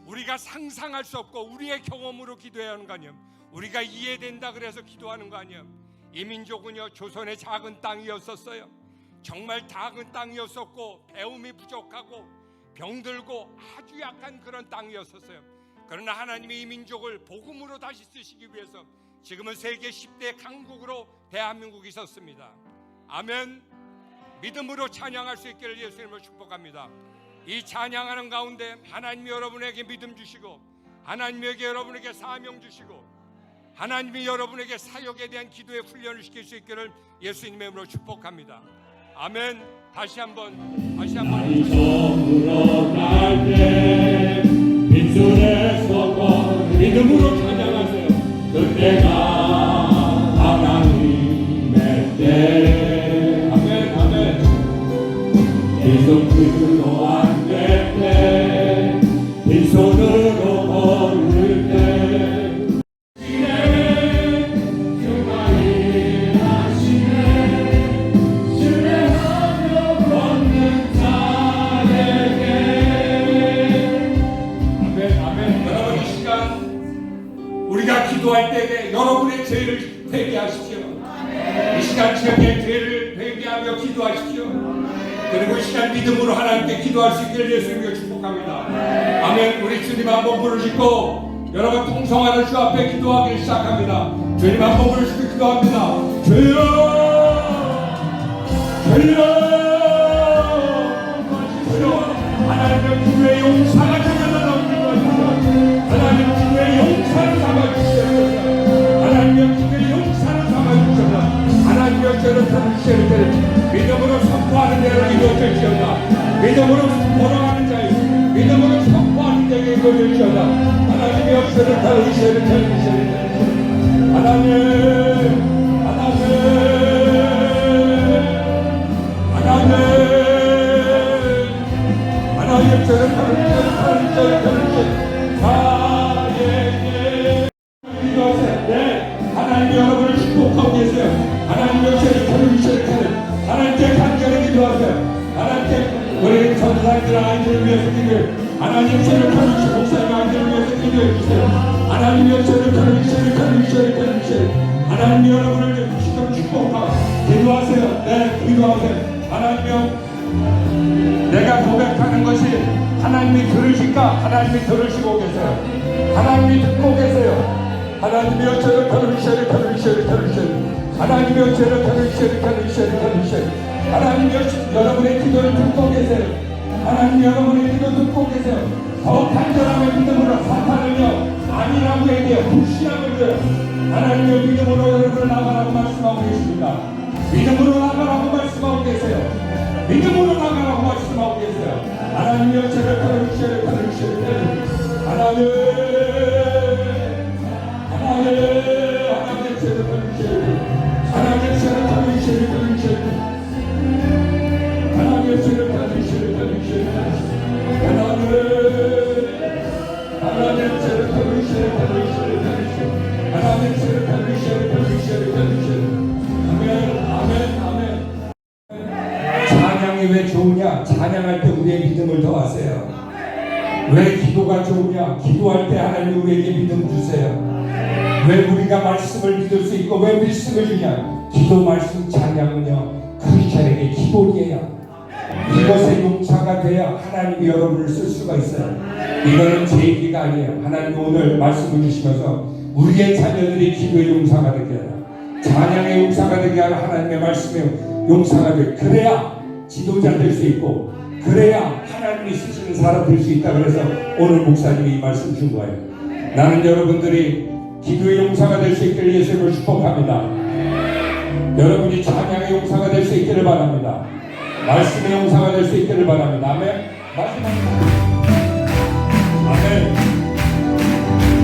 우리가 상상할 수 없고 우리의 경험으로 기도해야 하는 거 아니에요. 우리가 이해된다 그래서 기도하는 거 아니에요. 이 민족은요 조선의 작은 땅이었었어요. 정말 작은 땅이었었고 배움이 부족하고 병들고 아주 약한 그런 땅이었었어요. 그러나 하나님이 이 민족을 복음으로 다시 쓰시기 위해서 지금은 세계 10대 강국으로 대한민국이 섰습니다. 아멘. 믿음으로 찬양할 수 있기를 예수님을 축복합니다. 이 찬양하는 가운데 하나님이 여러분에게 믿음 주시고 하나님에게 여러분에게 사명 주시고 하나님이 여러분에게 사역에 대한 기도의 훈련을 시킬 수 있기를 예수님의 이름으로 축복합니다. 아멘. 다시 한번
저물어 갈 때 빈손에서 걸을 믿음으로 찬양하세요. 그때가 하나님의 때. 아멘 아멘. 빈손으로 안 될 때 빈손으로 걸을 때 기도할 때에 여러분의 죄를 회개하십시오. 이 시간 지역의 죄를 회개하며 기도하십시오. 그리고 이 시간 믿음으로 하나님께 기도할 수 있기를 예수님께 축복합니다. 아멘. 우리 주님 한번 부르시고 여러분 통성하는 주 앞에 기도하기 시작합니다. 주님 한번 부르시고 기도합니다. 주여 주여 하나님의 주의 용사가 되어달라고 기도합니다. 하나님 주의 용사를 삼아주시옵소서. 하나님의 주의 용사를 삼아주시옵소서. 믿음으로 선포하는 대로 이루어질지어다. 믿음으로 걸어가는 자의 믿음으로 선포하는 자에게 이루어질지어다. 하나님의 역사를 다루시를 하나님 하나님 역사를 하나님 여러분을 축복하고 계세요. 하나님 역사를 하나님께 간절히 기도하세요. 하나님께 우리 전사들 아이들을 위해서 기도해. 하나님 역사를 펴주시고 목사님 아이들을 위해서 기도해 주세요. 하나님 역사를 펴주시고 하나님 여러분을 지금 축복하고 기도하세요. 네, 기도하세요. 하나님 내가 고백하는 것이 하나님이 들으실까? 하나님이 들으시고 계세요. 하나님이 듣고 계세요. 하나님의 역사를 펴주시고 하나님의 역사를 펴주시고 하나님 여러분의 기도를 듣고 계세요. 하나님 여러분의 기도 듣고 계세요. 더욱 간절함의 믿음으로 사탄을요 아니라고 얘기해요. 불신하고 있어요. 하나님의 믿음으로 여러분을 나가라고 말씀하고 계십니다. 믿음으로 나가라고 말씀하고 계세요. 믿음으로 나가라고 말씀하고 계세요. 하나님의 역사를 펴주시고 하나님 찬양이 왜 좋으냐? 찬양할 때 우리의 믿음을 더하세요. 왜 기도가 좋으냐? 기도할 때 하나님 우리에게 믿음 주세요. 왜 우리가 말씀을 믿을 수 있고 왜 말씀을 주냐? 기도, 말씀, 찬양은요 크리스찬에게 기본이에요. 이것의 용사가 돼야 하나님이 여러분을 쓸 수가 있어요. 이거는 제 얘기가 아니에요. 하나님이 오늘 말씀을 주시면서 우리의 자녀들이 기도의 용사가 되게 하라, 찬양의 용사가 되게 하라, 하나님의 말씀의 용사가 되게, 그래야 지도자 될 수 있고 그래야 하나님이 쓰시는 사람 될 수 있다. 그래서 오늘 목사님이 이 말씀 준 거예요. 나는 여러분들이 기도의 용사가 될 수 있기를 예수님을 축복합니다. 여러분이 찬양의 용사가 될 수 있기를 바랍니다. 말씀의 용사가 될 수 있기를 바랍니다. 아멘. 마지막으로 아멘.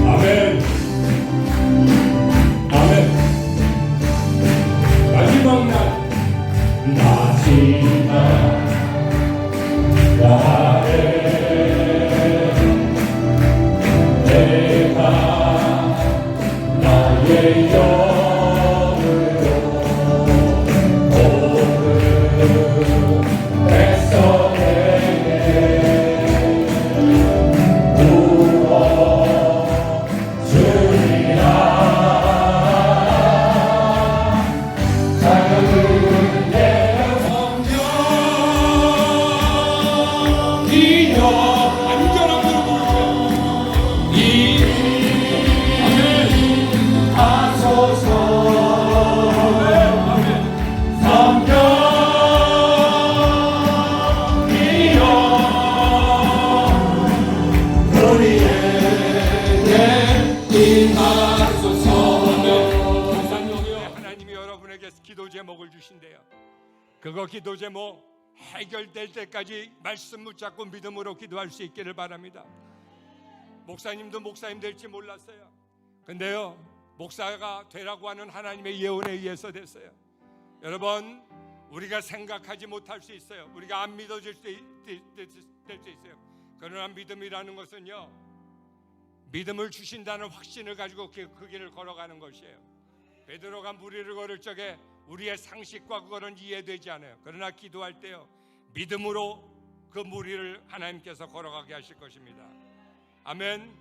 아멘. 아멘. 마지막 날 날에 내가 나의 기도 제목을 주신대요. 그거 기도 제목 해결될 때까지 말씀 붙잡고 믿음으로 기도할 수 있기를 바랍니다. 목사님도 목사님 될지 몰랐어요. 근데요 목사가 되라고 하는 하나님의 예언에 의해서 됐어요. 여러분 우리가 생각하지 못할 수 있어요. 우리가 안 믿어질 수 있어요. 그러나 믿음이라는 것은요 믿음을 주신다는 확신을 가지고 그 길을 걸어가는 것이에요. 베드로가 무리를 걸을 적에 우리의 상식과 그거는 이해되지 않아요. 그러나 기도할 때요 믿음으로 그 무리를 하나님께서 걸어가게 하실 것입니다. 아멘.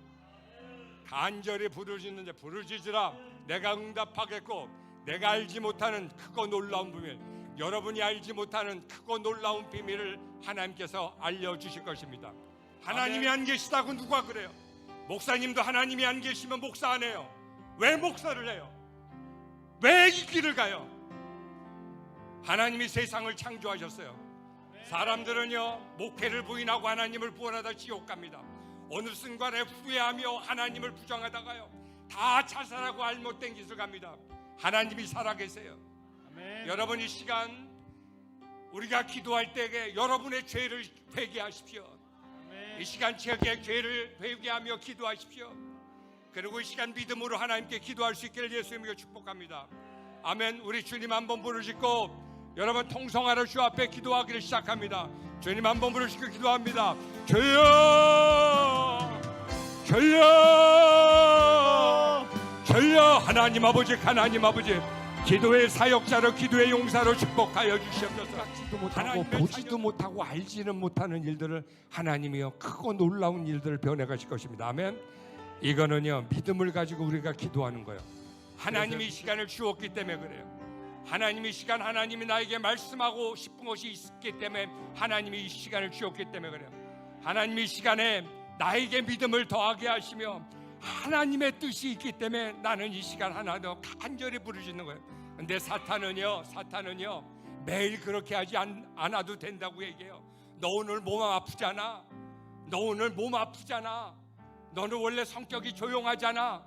간절히 부르짖는데 부르짖으라 내가 응답하겠고 내가 알지 못하는 크고 놀라운 비밀, 여러분이 알지 못하는 크고 놀라운 비밀을 하나님께서 알려주실 것입니다. 하나님이 안 계시다고 누가 그래요? 목사님도 하나님이 안 계시면 목사 안 해요. 왜 목사를 해요? 왜 이 길을 가요? 하나님이 세상을 창조하셨어요. 사람들은요 목회를 부인하고 하나님을 부인하다 지옥 갑니다. 어느 순간에 후회하며 하나님을 부정하다가요 다 자살하고 알못된 짓을 갑니다. 하나님이 살아계세요. 아멘. 여러분 이 시간
우리가 기도할 때에 여러분의 죄를 회개하십시오. 이 시간 지역의 죄를 회개하며 기도하십시오. 그리고 이 시간 믿음으로 하나님께 기도할 수 있기를 예수님으로 축복합니다. 아멘. 우리 주님 한번 부르시고 여러분 통성하러 주 앞에 기도하기를 시작합니다. 주님 한번 부르시고 기도합니다. 주여, 주여, 주여. 하나님 아버지, 하나님 아버지, 기도의 사역자로 기도의 용사로 축복하여 주시옵소서.
지도 못하고
하나님의
보지도 못하고 알지는 못하는 일들을 하나님이요 크고 놀라운 일들을 변해가실 것입니다. 아멘. 이거는요 믿음을 가지고 우리가 기도하는 거예요.
하나님이 이 시간을 주었기 때문에 그래요. 하나님이 이 시간, 하나님이 나에게 말씀하고 싶은 것이 있기 때문에 하나님이 이 시간을 주었기 때문에 그래요. 하나님이 이 시간에 나에게 믿음을 더하게 하시며 하나님의 뜻이 있기 때문에 나는 이 시간 하나 더 간절히 부르짖는 거예요. 근데 사탄은요 매일 그렇게 하지 않아도 된다고 얘기해요. 너 오늘 몸 아프잖아. 너 오늘 몸 아프잖아. 너는 원래 성격이 조용하잖아.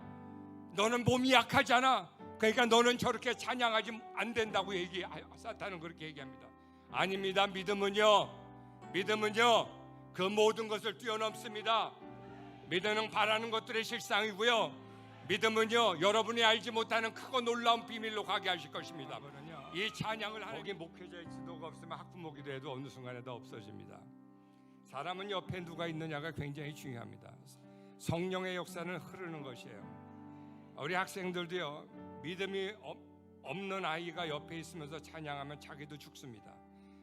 너는 몸이 약하잖아. 그러니까 너는 저렇게 찬양하지 안 된다고 사탄은 그렇게 얘기합니다. 아닙니다. 믿음은요 그 모든 것을 뛰어넘습니다. 믿음은 바라는 것들의 실상이고요. 믿음은요 여러분이 알지 못하는 크고 놀라운 비밀로 가게 하실 것입니다. 이 찬양을 거기 목회자의 지도가 없으면 학부모 기도해도 어느 순간에 다 없어집니다. 사람은 옆에 누가 있느냐가 굉장히 중요합니다. 성령의 역사는 흐르는 것이에요. 우리 학생들도요 믿음이 없는 아이가 옆에 있으면서 찬양하면 자기도 죽습니다.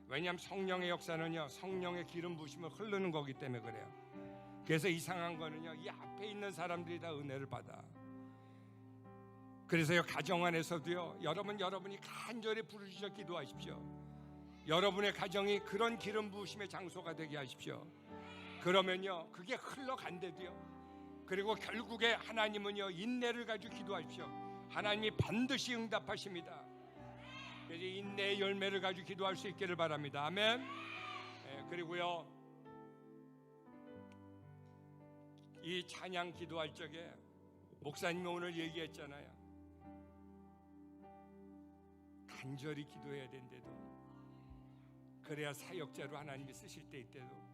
왜냐하면 성령의 역사는요 성령의 기름 부으심을 흐르는 거기 때문에 그래요. 그래서 이상한 거는요 이 앞에 있는 사람들이 다 은혜를 받아. 그래서요 가정 안에서도요 여러분이 간절히 부르짖어 기도하십시오. 여러분의 가정이 그런 기름 부으심의 장소가 되게 하십시오. 그러면요 그게 흘러간대도요. 그리고 결국에 하나님은요 인내를 가지고 기도하십시오. 하나님이 반드시 응답하십니다. 그래서 인내의 열매를 가지고 기도할 수 있기를 바랍니다. 아멘. 그리고요 이 찬양 기도할 적에 목사님이 오늘 얘기했잖아요. 간절히 기도해야 된대도 그래야 사역자로 하나님이 쓰실 때 이때도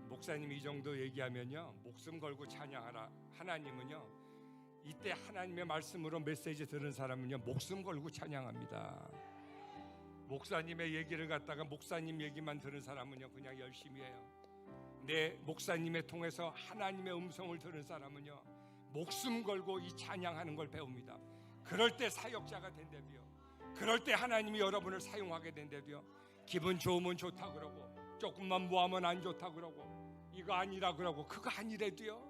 목사님이 이 정도 얘기하면요 목숨 걸고 찬양하라. 하나님은요 이때 하나님의 말씀으로 메시지 들은 사람은요 목숨 걸고 찬양합니다. 목사님의 얘기를 갖다가 목사님 얘기만 들은 사람은요 그냥 열심히 해요. 내 목사님의 통해서 하나님의 음성을 들은 사람은요 목숨 걸고 이 찬양하는 걸 배웁니다. 그럴 때 사역자가 된다고요. 그럴 때 하나님이 여러분을 사용하게 된다고요. 기분 좋으면 좋다 그러고 조금만 모하면 안 좋다 그러고 이거 아니라 그러고 그거 아니래도요.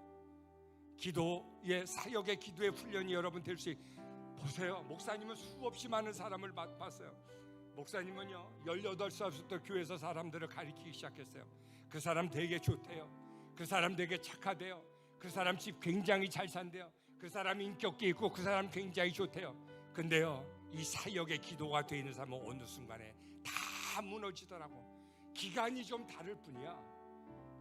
기도의 사역의 기도의 훈련이 여러분 될 수 보세요. 목사님은 수없이 많은 사람을 봤어요. 목사님은요 18살부터 교회에서 사람들을 가리키기 시작했어요. 그 사람 되게 좋대요. 그 사람 되게 착하대요. 그 사람 집 굉장히 잘 산대요. 그 사람 인격이 있고 그 사람 굉장히 좋대요. 근데요 이 사역의 기도가 되어 있는 사람은 어느 순간에 다 무너지더라고. 기간이 좀 다를 뿐이야.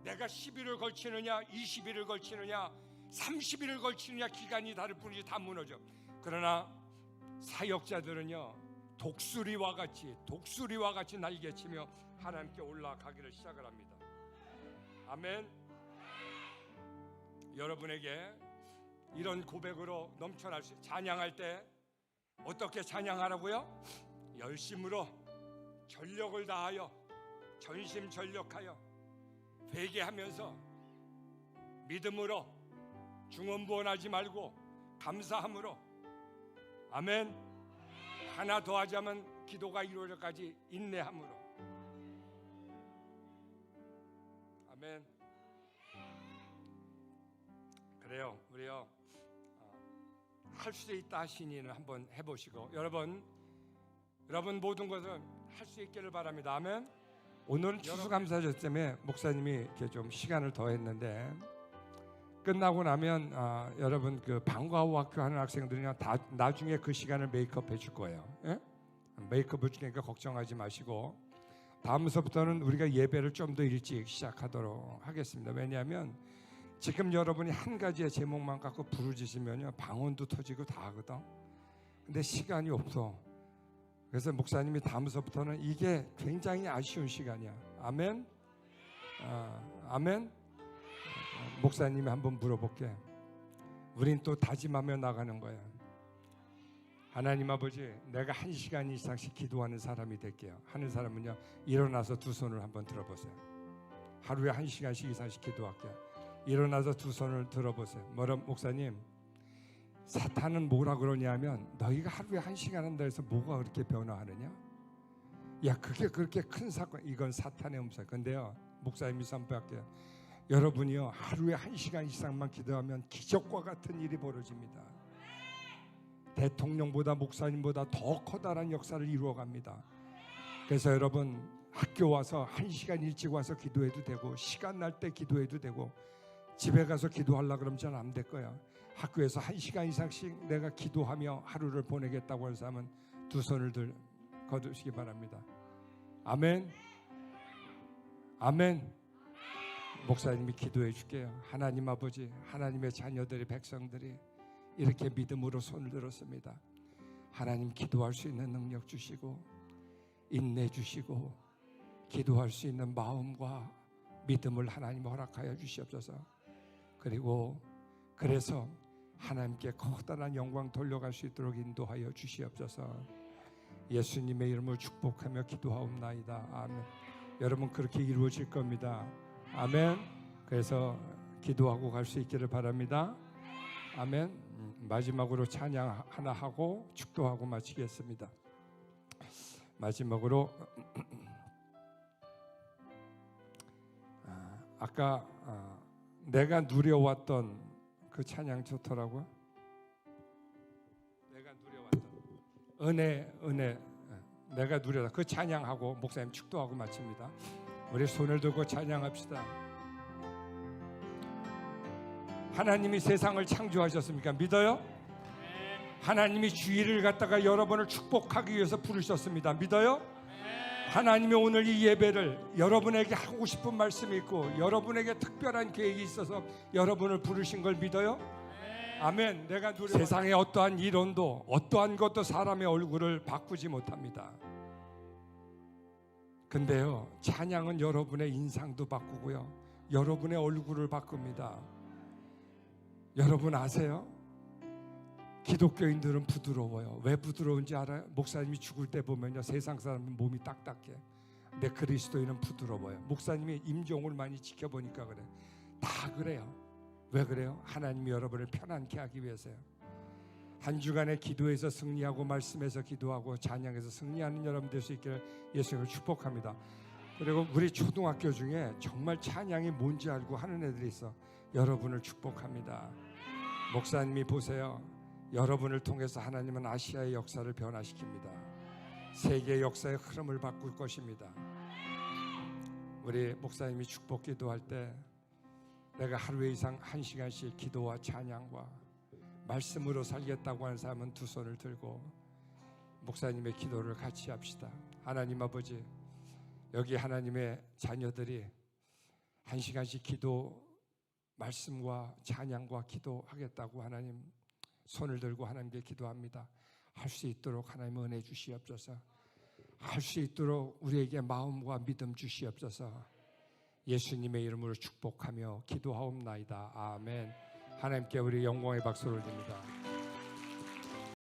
내가 10일을 걸치느냐 20일을 걸치느냐 30일을 걸치느냐 기간이 다를 뿐이지 다 무너져. 그러나 사역자들은요 독수리와 같이 날개치며 하나님께 올라가기를 시작을 합니다. 아멘. 여러분에게 이런 고백으로 넘쳐날 수 찬양할 때 어떻게 찬양하라고요? 열심으로 전력을 다하여 전심전력하여 회개하면서 믿음으로 중언부언하지 말고 감사함으로. 아멘. 하나 더 하자면 기도가 이루어져까지 인내함으로. 아멘. 그래요. 우리요 할 수 있다 하시니는 한번 해보시고 여러분 모든 것을 할 수 있기를 바랍니다. 아멘. 오늘은 추수감사절 때문에 목사님이 이렇게 좀 시간을 더 했는데 끝나고 나면 여러분 그 방과후 학교 하는 학생들이랑 다 나중에 그 시간을 메이크업 해줄 거예요. 예? 메이크업 해주니까 걱정하지 마시고 다음서부터는 우리가 예배를 좀 더 일찍 시작하도록 하겠습니다. 왜냐하면 지금 여러분이 한 가지의 제목만 갖고 부르짖으면요 방언도 터지고 다 하거든. 근데 시간이 없어. 그래서 목사님이 다음서부터는 이게 굉장히 아쉬운 시간이야. 아멘. 아멘. 목사님이 한번 물어볼게. 우린 또 다짐하며 나가는 거야. 하나님 아버지, 내가 1시간 이상씩 기도하는 사람이 될게요. 하는 사람은요, 일어나서 두 손을 한번 들어보세요. 하루에 1시간씩 이상씩 기도할게요. 일어나서 두 손을 들어보세요. 뭐라 목사님, 사탄은 뭐라 그러냐면 너희가 하루에 1시간 한다 해서 뭐가 그렇게 변화하느냐? 야, 그게 그렇게 큰 사건. 이건 사탄의 음성. 근데요, 목사님이 선포할게요. 여러분이요, 하루에 1시간 이상만 기도하면 기적과 같은 일이 벌어집니다. 대통령보다 목사님보다 더 커다란 역사를 이루어갑니다. 그래서 여러분, 학교 와서 1시간 일찍 와서 기도해도 되고, 시간 날 때 기도해도 되고, 집에 가서 기도하려고 그러면 잘 안 될 거야. 학교에서 1시간 이상씩 내가 기도하며 하루를 보내겠다고 하는 사람은 두 손을 거두시기 바랍니다. 아멘. 아멘. 목사님이 기도해 줄게요. 하나님 아버지, 하나님의 자녀들이, 백성들이 이렇게 믿음으로 손을 들었습니다. 하나님, 기도할 수 있는 능력 주시고 인내 주시고 기도할 수 있는 마음과 믿음을 하나님 허락하여 주시옵소서. 그리고 그래서 하나님께 커다란 영광 돌려갈 수 있도록 인도하여 주시옵소서. 예수님의 이름을 축복하며 기도하옵나이다. 아멘. 여러분, 그렇게 이루어질 겁니다. 아멘. 그래서 기도하고 갈 수 있기를 바랍니다. 아멘. 마지막으로 찬양 하나 하고 축도하고 마치겠습니다. 마지막으로 아까 내가 누려왔던 그 찬양 좋더라고요. 내가 누려왔던 은혜 내가 누려다 그 찬양하고 목사님 축도하고 마칩니다. 우리 손을 들고 찬양합시다. 하나님이 세상을 창조하셨습니까? 믿어요? 하나님이 주일을 갖다가 여러분을 축복하기 위해서 부르셨습니다. 믿어요? 하나님이 오늘 이 예배를 여러분에게 하고 싶은 말씀이 있고 여러분에게 특별한 계획이 있어서 여러분을 부르신 걸 믿어요? 아멘. 내가 세상의 어떠한 이론도 어떠한 것도 사람의 얼굴을 바꾸지 못합니다. 근데요, 찬양은 여러분의 인상도 바꾸고요, 여러분의 얼굴을 바꿉니다. 여러분 아세요? 기독교인들은 부드러워요. 왜 부드러운지 알아요? 목사님이 죽을 때 보면요, 세상 사람은 몸이 딱딱해. 근데 그리스도인은 부드러워요. 목사님이 임종을 많이 지켜보니까 그래. 다 그래요. 왜 그래요? 하나님이 여러분을 편안케 하기 위해서요. 한 주간의 기도에서 승리하고 말씀에서 기도하고 찬양에서 승리하는 여러분 될 수 있기를 예수님을 축복합니다. 그리고 우리 초등학교 중에 정말 찬양이 뭔지 알고 하는 애들이 있어. 여러분을 축복합니다. 목사님이 보세요. 여러분을 통해서 하나님은 아시아의 역사를 변화시킵니다. 세계의 역사의 흐름을 바꿀 것입니다. 우리 목사님이 축복 기도할 때 내가 하루에 이상 1시간씩 기도와 찬양과 말씀으로 살겠다고 하는 사람은 두 손을 들고 목사님의 기도를 같이 합시다. 하나님 아버지, 여기 하나님의 자녀들이 1시간씩 기도, 말씀과 찬양과 기도하겠다고 하나님 손을 들고 하나님께 기도합니다. 할 수 있도록 하나님 은혜 주시옵소서. 할 수 있도록 우리에게 마음과 믿음 주시옵소서. 예수님의 이름으로 축복하며 기도하옵나이다. 아멘. 하나님께 우리 영광의 박수를 드립니다.